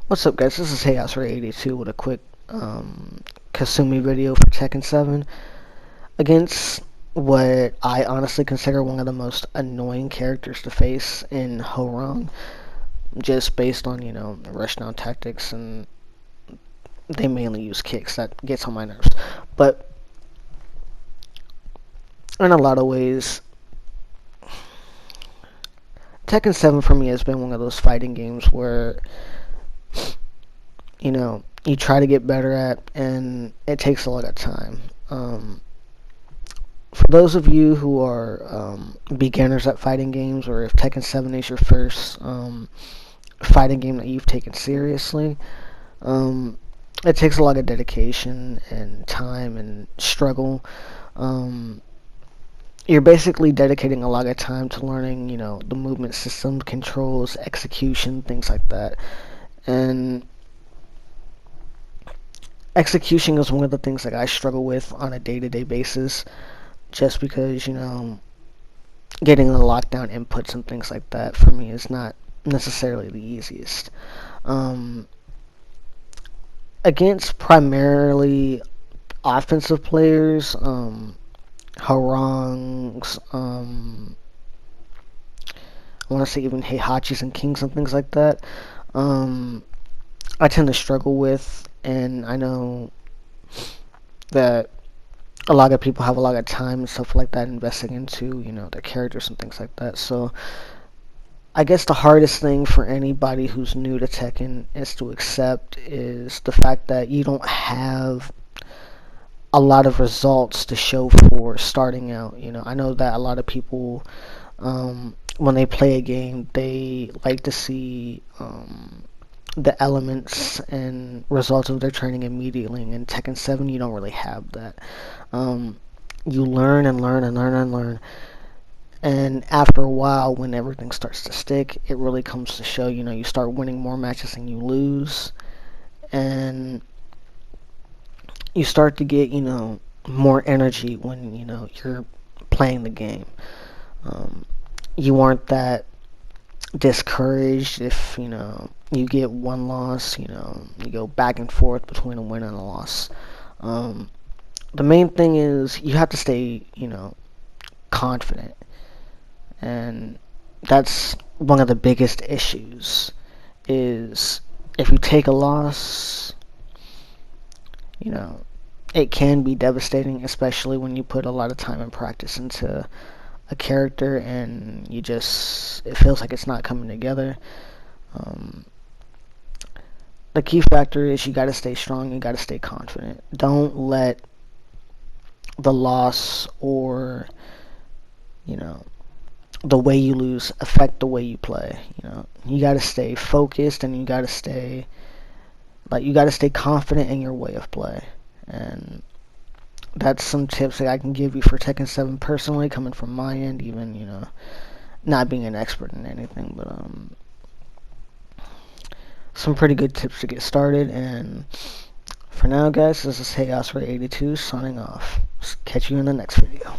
What's up, guys? This is Ray82 with a quick Kasumi video for Tekken 7 against what I honestly consider one of the most annoying characters to face in Horong, just based on, rushdown tactics, and they mainly use kicks. That gets on my nerves. But in a lot of ways, Tekken 7 for me has been one of those fighting games where you try to get better at, and it takes a lot of time. For those of you who are beginners at fighting games, or if Tekken 7 is your first fighting game that you've taken seriously, it takes a lot of dedication and time and struggle. You're basically dedicating a lot of time to learning, the movement system, controls, execution, things like that. And execution is one of the things that I struggle with on a day-to-day basis, just because, getting the lockdown inputs and things like that for me is not necessarily the easiest. Against primarily offensive players, Harangs, I want to say even Heihachis and Kings and things like that, I tend to struggle with. And I know that a lot of people have a lot of time and stuff like that investing into, their characters and things like that. So I guess the hardest thing for anybody who's new to Tekken is to accept is the fact that you don't have a lot of results to show for starting out. I know that a lot of people, when they play a game, they like to see the elements and results of their training immediately. In Tekken 7, you don't really have that. You learn and learn and learn and learn, and after a while, when everything starts to stick, it really comes to show. You start winning more matches than you lose, and you start to get more energy when you're playing the game. You aren't that discouraged if you get one loss. You go back and forth between a win and a loss. The main thing is you have to stay confident, and that's one of the biggest issues. Is if you take a loss, it can be devastating, especially when you put a lot of time and practice into a character and it feels like it's not coming together. The key factor is you gotta stay strong, you gotta stay confident. Don't let the loss or the way you lose affect the way you play. You gotta stay focused, and you gotta stay confident in your way of play. And that's some tips that I can give you for Tekken 7 personally, coming from my end, even not being an expert in anything, but some pretty good tips to get started. And for now, guys, this is Ray82 signing off. Catch you in the next video.